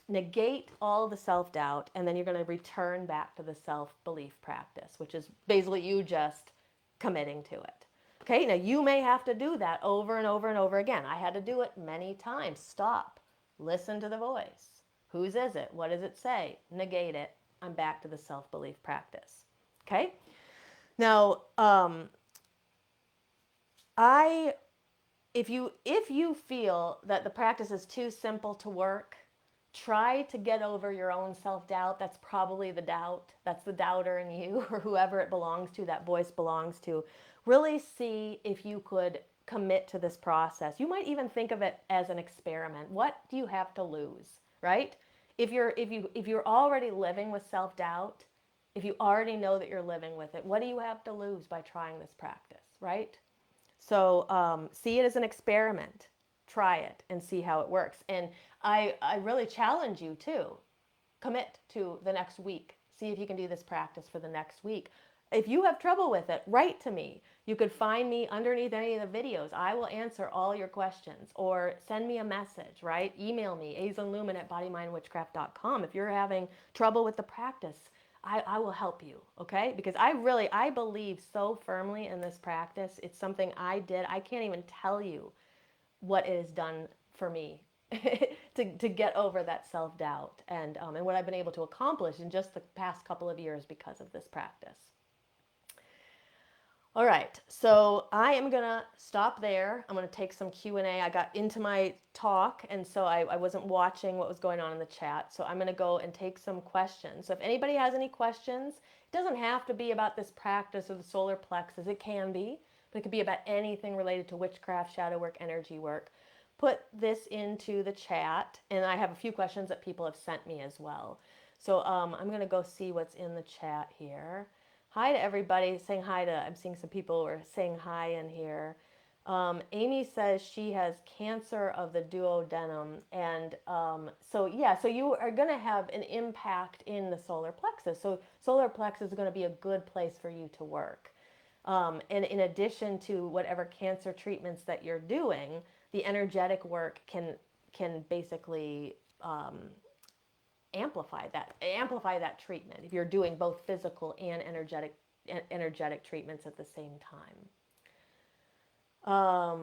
negate all the self-doubt, and then you're going to return back to the self-belief practice, which is basically you just committing to it. Okay, now you may have to do that over and over and over again. I had to do it many times. Stop. Listen to the voice. Whose is it? What does it say? Negate it. I'm back to the self-belief practice. Okay? Now, if you feel that the practice is too simple to work, try to get over your own self-doubt. That's probably the doubt. That's the doubter in you, or whoever it belongs to, that voice belongs to. Really see if you could commit to this process. You might even think of it as an experiment. What do you have to lose, right? If you're already living with self-doubt, if you already know that you're living with it, what do you have to lose by trying this practice, right? So see it as an experiment. Try it and see how it works. And I really challenge you to commit to the next week. See if you can do this practice for the next week. If you have trouble with it, write to me. You could find me underneath any of the videos. I will answer all your questions, or send me a message, right? Email me, aislinlumen@bodymindwitchcraft.com. If you're having trouble with the practice, I will help you, okay? Because I believe so firmly in this practice. It's something I did. I can't even tell you what it has done for me to get over that self-doubt and what I've been able to accomplish in just the past couple of years because of this practice. All right, so I am gonna stop there. I'm gonna take some Q&A. I got into my talk, and so I wasn't watching what was going on in the chat. So I'm gonna go and take some questions. So if anybody has any questions, it doesn't have to be about this practice or the solar plexus. It can be, but it could be about anything related to witchcraft, shadow work, energy work. Put this into the chat, and I have a few questions that people have sent me as well. So I'm gonna go see what's in the chat here. Hi to everybody, saying hi to, I'm seeing some people who are saying hi in here. Amy says she has cancer of the duodenum. And so you are going to have an impact in the solar plexus. So solar plexus is going to be a good place for you to work. And in addition to whatever cancer treatments that you're doing, the energetic work can basically amplify that treatment if you're doing both physical and energetic treatments at the same time. I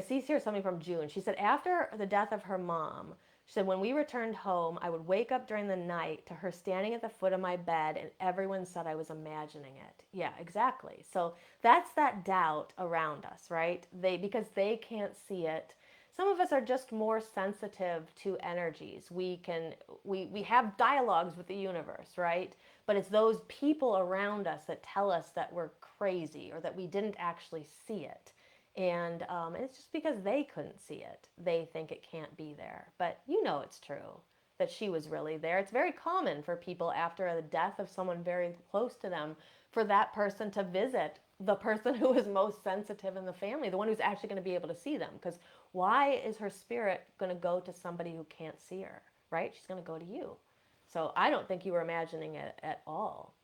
see here something from June. She said after the death of her mom, She said, when we returned home, I would wake up during the night to her standing at the foot of my bed, and everyone said I was imagining it. Yeah, exactly. So that's that doubt around us, right? Because they can't see it. Some of us are just more sensitive to energies. We have dialogues with the universe, right? But it's those people around us that tell us that we're crazy or that we didn't actually see it. And it's just because they couldn't see it. They think it can't be there. But you know it's true that she was really there. It's very common for people after the death of someone very close to them for that person to visit the person who is most sensitive in the family, the one who's actually going to be able to see them. Because why is her spirit going to go to somebody who can't see her, right? She's going to go to you. So I don't think you were imagining it at all.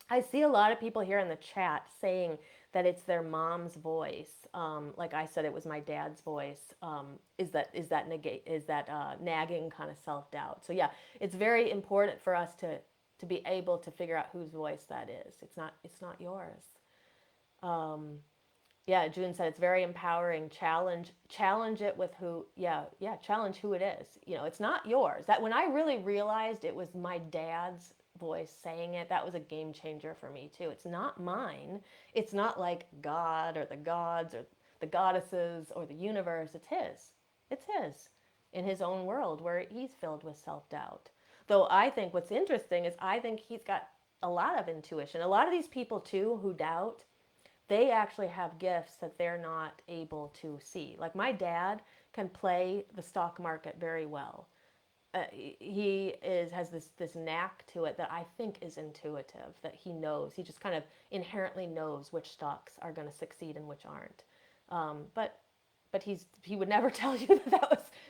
I see a lot of people here in the chat saying that it's their mom's voice. Like I said, it was my dad's voice. Is that nagging kind of self doubt? So yeah, it's very important for us to be able to figure out whose voice that is. It's not yours. Yeah, June said it's very empowering. Challenge it with who. Yeah, challenge who it is. It's not yours. That when I really realized it was my dad's voice saying it, that was a game changer for me too. It's not mine. It's not like God or the gods or the goddesses or the universe. It's his. It's his in his own world where he's filled with self-doubt. Though I think what's interesting is I think he's got a lot of intuition. A lot of these people too who doubt, they actually have gifts that they're not able to see. Like my dad can play the stock market very well. He has this knack to it that I think is intuitive, that he knows. He just kind of inherently knows which stocks are going to succeed and which aren't. But he would never tell you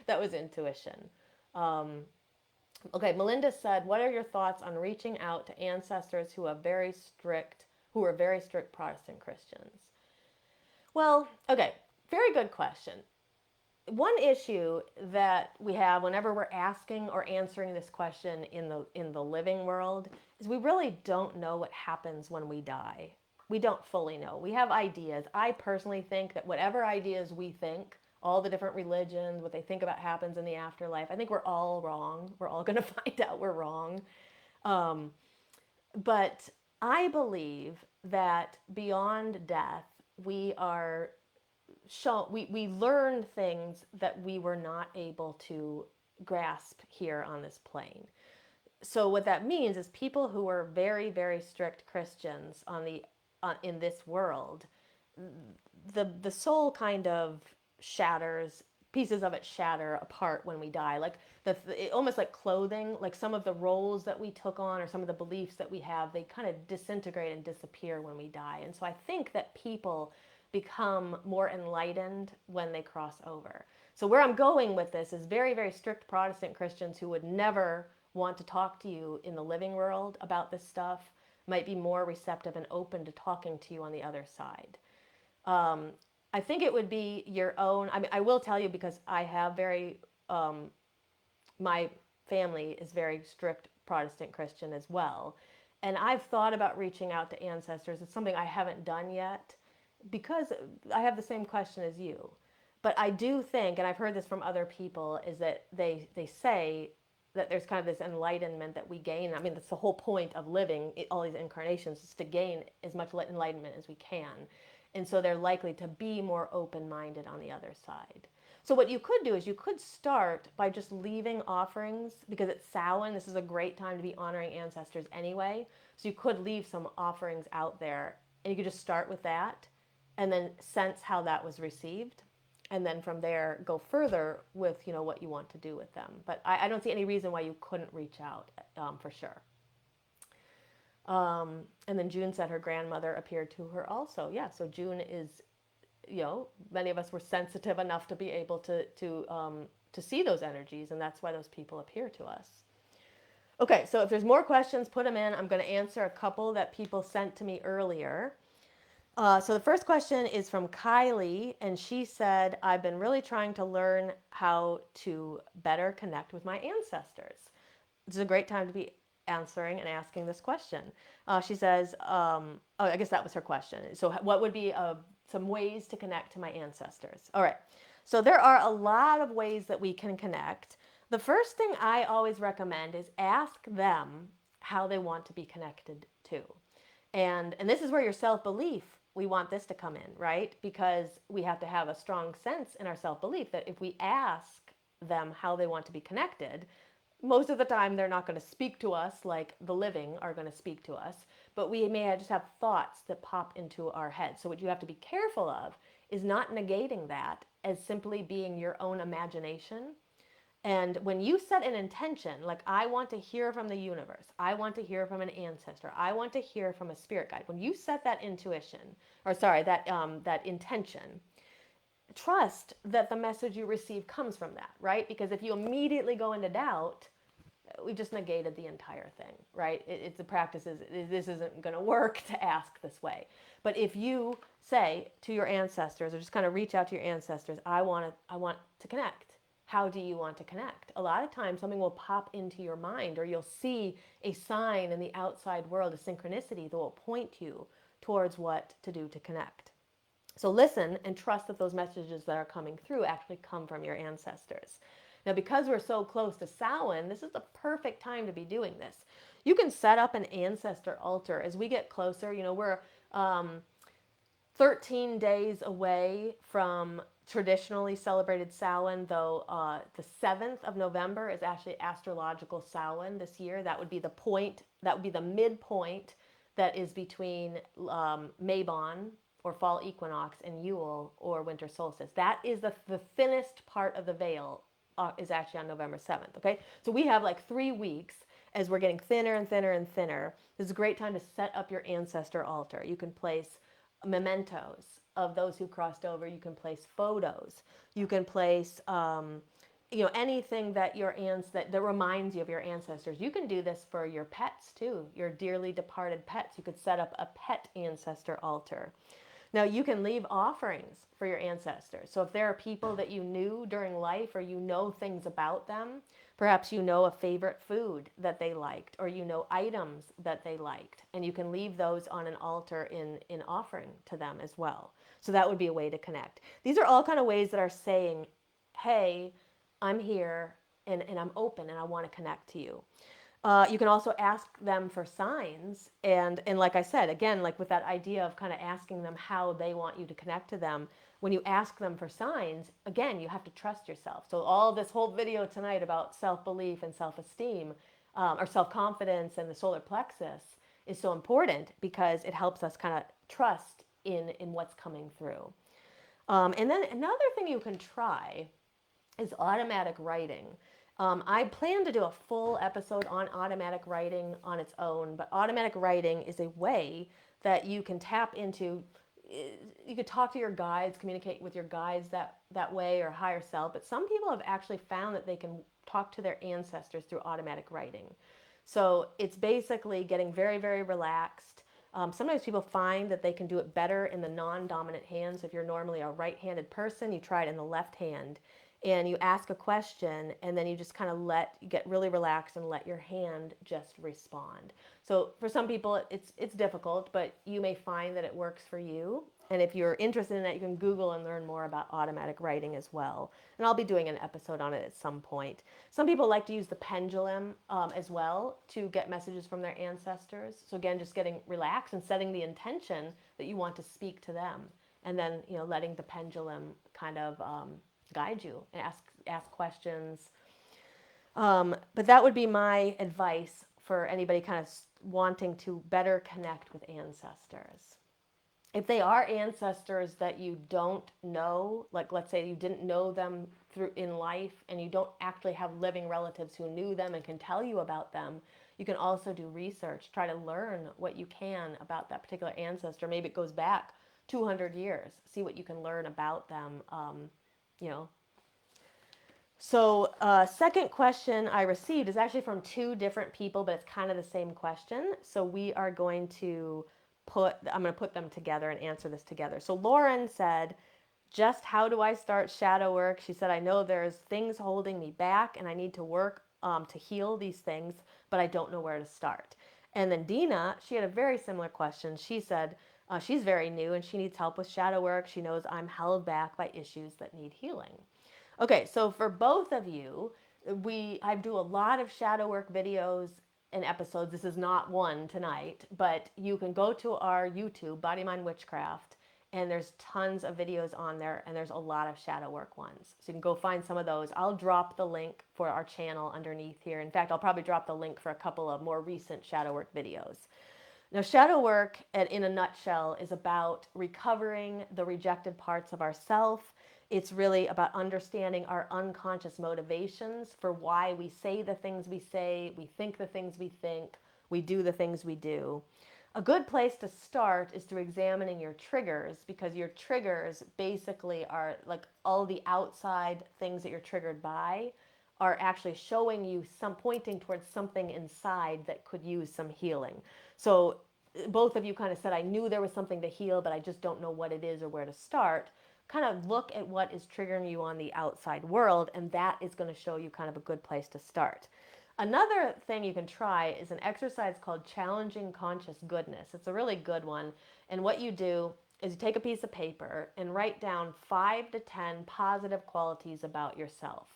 that was intuition. Okay, Melinda said, "What are your thoughts on reaching out to ancestors who are very strict Protestant Christians?" Well, okay, very good question. One issue that we have whenever we're asking or answering this question in the living world is we really don't know what happens when we die. We don't fully know. We have ideas. I personally think that whatever ideas we think, all the different religions, what they think about happens in the afterlife, I think we're all wrong. We're all going to find out we're wrong. But I believe that beyond death, we are we learn things that we were not able to grasp here on this plane. So what that means is people who are very, very strict Christians in this world, the soul kind of shatters, pieces of it shatter apart when we die, like almost like clothing, like some of the roles that we took on or some of the beliefs that we have, they kind of disintegrate and disappear when we die. And so I think that people become more enlightened when they cross over. So where I'm going with this is very, very strict Protestant Christians who would never want to talk to you in the living world about this stuff might be more receptive and open to talking to you on the other side. I think it would be your own. I mean, I will tell you because I have my family is very strict Protestant Christian as well. And I've thought about reaching out to ancestors. It's something I haven't done yet because I have the same question as you. But I do think, and I've heard this from other people, is that they say that there's kind of this enlightenment that we gain. I mean, that's the whole point of living all these incarnations, is to gain as much enlightenment as we can. And so they're likely to be more open-minded on the other side. So what you could do is you could start by just leaving offerings, because it's Samhain. This is a great time to be honoring ancestors anyway. So you could leave some offerings out there, and you could just start with that, and then sense how that was received. And then from there, go further with what you want to do with them. But I don't see any reason why you couldn't reach out for sure. And then June said her grandmother appeared to her also. Yeah, so June is, many of us were sensitive enough to be able to see those energies, and that's why those people appear to us. Okay, so if there's more questions, put them in. I'm going to answer a couple that people sent to me earlier. So the first question is from Kylie, and she said, "I've been really trying to learn how to better connect with my ancestors." This is a great time to be answering and asking this question. She says, I guess that was her question. So what would be some ways to connect to my ancestors? All right. So there are a lot of ways that we can connect. The first thing I always recommend is ask them how they want to be connected to. And this is where your self-belief, we want this to come in, right? Because we have to have a strong sense in our self-belief that if we ask them how they want to be connected, most of the time they're not going to speak to us like the living are going to speak to us, but we may just have thoughts that pop into our head. So what you have to be careful of is not negating that as simply being your own imagination. And when you set an intention, like I want to hear from the universe, I want to hear from an ancestor, I want to hear from a spirit guide. When you set that intuition, or sorry, that intention, trust that the message you receive comes from that, right? Because if you immediately go into doubt, we just negated the entire thing, right? It's the practices. This isn't going to work to ask this way. But if you say to your ancestors, or just kind of reach out to your ancestors, I want to connect. How do you want to connect? A lot of times something will pop into your mind, or you'll see a sign in the outside world, a synchronicity that will point you towards what to do to connect. So listen and trust that those messages that are coming through actually come from your ancestors. Now, because we're so close to Samhain, this is the perfect time to be doing this. You can set up an ancestor altar as we get closer. We're 13 days away from traditionally celebrated Samhain, though the 7th of November is actually astrological Samhain this year. That would be the point, that would be the midpoint that is between Mabon, or fall equinox, and Yule, or winter solstice. That is the thinnest part of the veil, is actually on November 7th, okay? So we have like 3 weeks as we're getting thinner and thinner and thinner. This is a great time to set up your ancestor altar. You can place mementos of those who crossed over. You can place photos. You can place anything that that reminds you of your ancestors. You can do this for your pets too, your dearly departed pets. You could set up a pet ancestor altar. Now, you can leave offerings for your ancestors. So if there are people that you knew during life, or you know things about them, perhaps you know a favorite food that they liked, or you know items that they liked, and you can leave those on an altar in offering to them as well. So that would be a way to connect. These are all kind of ways that are saying, hey, I'm here and I'm open and I want to connect to you. You can also ask them for signs. And like I said, again, like with that idea of kind of asking them how they want you to connect to them, when you ask them for signs, again, you have to trust yourself. So all this whole video tonight about self-belief and self-esteem, or self-confidence and the solar plexus is so important because it helps us kind of trust in what's coming through. And then another thing you can try is automatic writing. I plan to do a full episode on automatic writing on its own, but automatic writing is a way that you can tap into. You could talk to your guides, communicate with your guides that way, or higher self, but some people have actually found that they can talk to their ancestors through automatic writing. So it's basically getting very, very relaxed. Sometimes people find that they can do it better in the non-dominant hand. So if you're normally a right-handed person, you try it in the left hand, and you ask a question, and then you just kind of get really relaxed and let your hand just respond. So for some people, it's difficult, but you may find that it works for you. And if you're interested in that, you can Google and learn more about automatic writing as well. And I'll be doing an episode on it at some point. Some people like to use the pendulum as well to get messages from their ancestors. So again, just getting relaxed and setting the intention that you want to speak to them, and then letting the pendulum kind of guide you and ask questions. But that would be my advice for anybody kind of wanting to better connect with ancestors. If they are ancestors that you don't know, like let's say you didn't know them through in life, and you don't actually have living relatives who knew them and can tell you about them, you can also do research, try to learn what you can about that particular ancestor. Maybe it goes back 200 years, see what you can learn about them. So second question I received is actually from 2 different people, but it's kind of the same question. So we are going to I'm going to put them together and answer this together. So Lauren said, just how do I start shadow work? She said, I know there's things holding me back and I need to work to heal these things, but I don't know where to start. And then Dina, she had a very similar question. She said, she's very new and she needs help with shadow work. She knows I'm held back by issues that need healing. Okay, so for both of you, I do a lot of shadow work videos and episodes. This is not one tonight, but you can go to our YouTube, Body Mind Witchcraft, and there's tons of videos on there, and there's a lot of shadow work ones. So you can go find some of those. I'll drop the link for our channel underneath here. In fact, I'll probably drop the link for a couple of more recent shadow work videos. Now, shadow work, in a nutshell, is about recovering the rejected parts of ourself. It's really about understanding our unconscious motivations for why we say the things we say, we think the things we think, we do the things we do. A good place to start is through examining your triggers, because your triggers basically are like all the outside things that you're triggered by are actually showing you some, pointing towards something inside that could use some healing. So both of you kind of said, I knew there was something to heal, but I just don't know what it is or where to start. Kind of look at what is triggering you on the outside world, and that is going to show you kind of a good place to start. Another thing you can try is an exercise called challenging conscious goodness. It's a really good one. And what you do is you take a piece of paper and write down 5 to 10 positive qualities about yourself.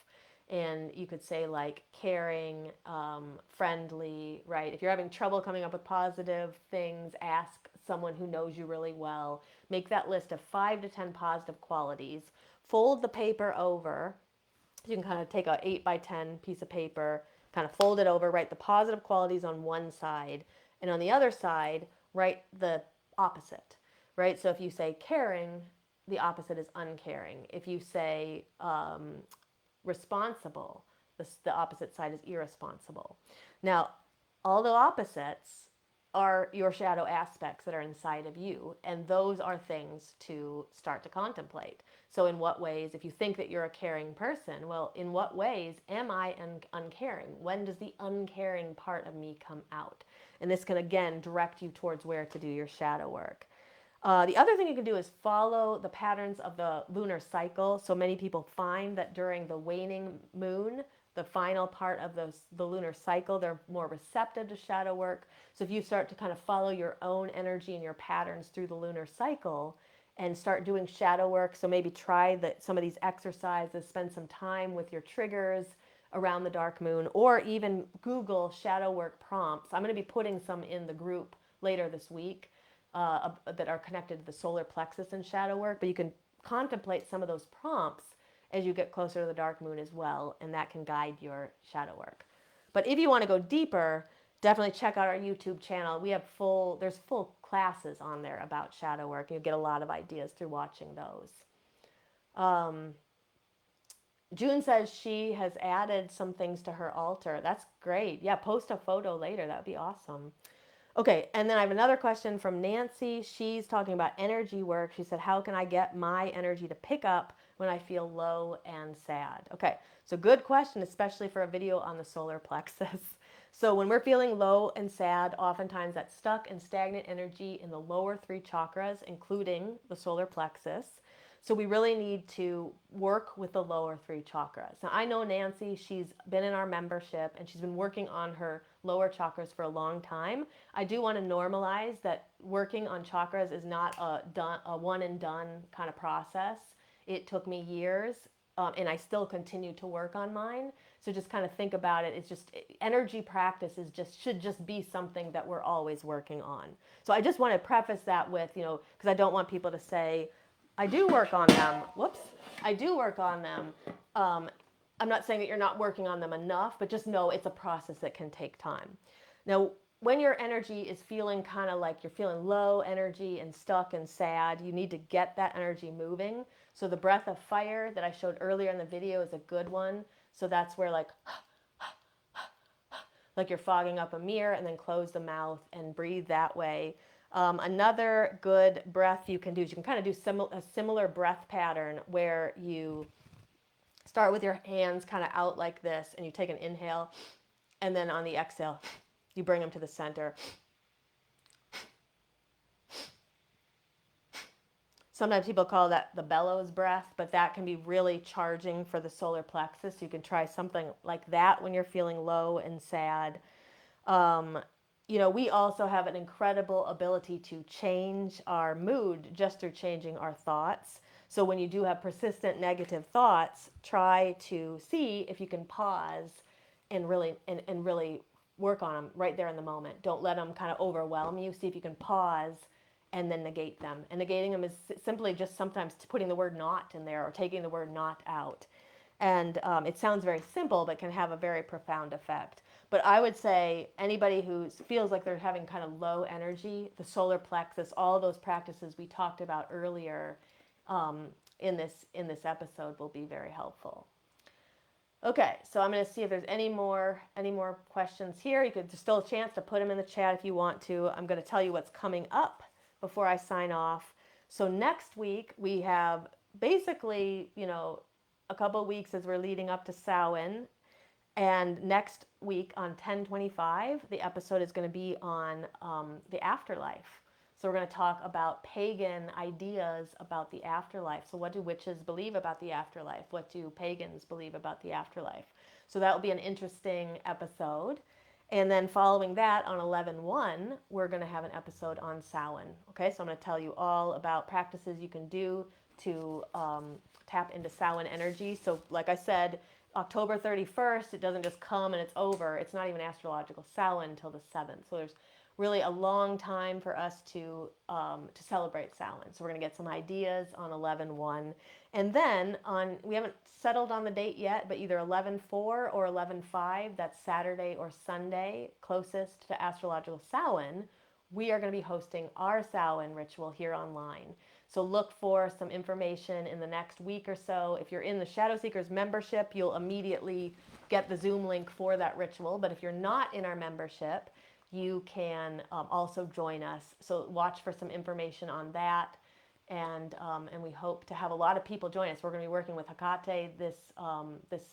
And you could say like caring, friendly, right? If you're having trouble coming up with positive things, ask someone who knows you really well. Make that list of 5 to 10 positive qualities. Fold the paper over. You can kind of take a 8 by 10 piece of paper, kind of fold it over, write the positive qualities on one side, and on the other side, write the opposite, right? So if you say caring, the opposite is uncaring. If you say responsible, the opposite side is irresponsible. Now, all the opposites are your shadow aspects that are inside of you, and those are things to start to contemplate. So in what ways, if you think that you're a caring person, well, in what ways am I uncaring? When does the uncaring part of me come out? And this can, again, direct you towards where to do your shadow work. The other thing you can do is follow the patterns of the lunar cycle. So many people find that during the waning moon, the final part of the lunar cycle, they're more receptive to shadow work. So if you start to kind of follow your own energy and your patterns through the lunar cycle and start doing shadow work, so maybe try some of these exercises, spend some time with your triggers around the dark moon, or even Google shadow work prompts. I'm going to be putting some in the group later this week that are connected to the solar plexus and shadow work, but you can contemplate some of those prompts as you get closer to the dark moon as well, and that can guide your shadow work. But if you want to go deeper, definitely check out our YouTube channel. There's full classes on there about shadow work. You get a lot of ideas through watching those. June says she has added some things to her altar. That's great. Yeah, post a photo later. That would be awesome. Okay, and then I have another question from Nancy. She's talking about energy work. She said, how can I get my energy to pick up when I feel low and sad? Okay, so good question, especially for a video on the solar plexus. So when we're feeling low and sad, oftentimes that's stuck and stagnant energy in the lower 3 chakras, including the solar plexus. So we really need to work with the lower 3 chakras. Now, I know Nancy, she's been in our membership and she's been working on her lower chakras for a long time. I do want to normalize that working on chakras is not a one and done kind of process. It took me years, and I still continue to work on mine. So just kind of think about it. It's just energy practice should just be something that we're always working on. So I just want to preface that with, because I don't want people to say, I do work on them. Whoops. I do work on them. I'm not saying that you're not working on them enough, but just know it's a process that can take time. Now, when your energy is feeling kind of like you're feeling low energy and stuck and sad, you need to get that energy moving. So the breath of fire that I showed earlier in the video is a good one. So that's where like you're fogging up a mirror, and then close the mouth and breathe that way. Another good breath you can do is you can kind of do a similar breath pattern where you start with your hands kind of out like this, and you take an inhale, and then on the exhale, you bring them to the center. Sometimes people call that the bellows breath, but that can be really charging for the solar plexus. You can try something like that when you're feeling low and sad. We also have an incredible ability to change our mood just through changing our thoughts. So when you do have persistent negative thoughts, try to see if you can pause and really work on them right there in the moment. Don't let them kind of overwhelm you. See if you can pause and then negate them. And negating them is simply just sometimes putting the word not in there or taking the word not out. And it sounds very simple, but can have a very profound effect. But I would say anybody who feels like they're having kind of low energy, the solar plexus, all those practices we talked about earlier in this episode will be very helpful. Okay, so I'm going to see if there's any more questions here. You could, there's still a chance to put them in the chat if you want to. I'm going to tell you what's coming up before I sign off. So next week we have basically, a couple of weeks as we're leading up to Samhain. And next week on 10/25, the episode is going to be on the afterlife. So we're going to talk about pagan ideas about the afterlife. So what do witches believe about the afterlife? What do pagans believe about the afterlife? So that will be an interesting episode. And then following that on 11/1, we're going to have an episode on Samhain. Okay, so I'm going to tell you all about practices you can do to tap into Samhain energy. So like I said, October 31st, it doesn't just come and it's over. It's not even astrological Samhain until the 7th. So there's really a long time for us to celebrate Samhain. So we're going to get some ideas on 11/1. And then we haven't settled on the date yet, but either 11/4 or 11/5, that's Saturday or Sunday, closest to astrological Samhain, we are going to be hosting our Samhain ritual here online. So look for some information in the next week or so. If you're in the Shadow Seekers membership, you'll immediately get the Zoom link for that ritual. But if you're not in our membership, you can also join us. So watch for some information on that. And we hope to have a lot of people join us. We're going to be working with Hecate this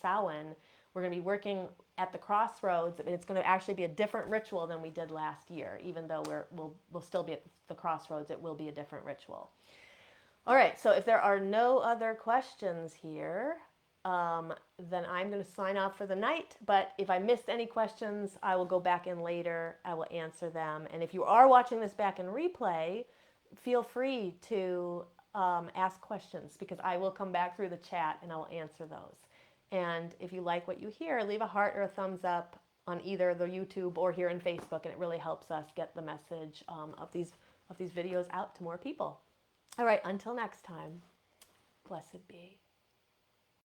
Samhain. We're going to be working at the crossroads. It's going to actually be a different ritual than we did last year. Even though we'll still be at the crossroads, it will be a different ritual. All right, so if there are no other questions here, then I'm going to sign off for the night. But if I missed any questions, I will go back in later. I will answer them. And if you are watching this back in replay, feel free to ask questions because I will come back through the chat and I will answer those. And if you like what you hear, leave a heart or a thumbs up on either the YouTube or here in Facebook, and it really helps us get the message of these videos out to more people. All right, until next time, blessed be.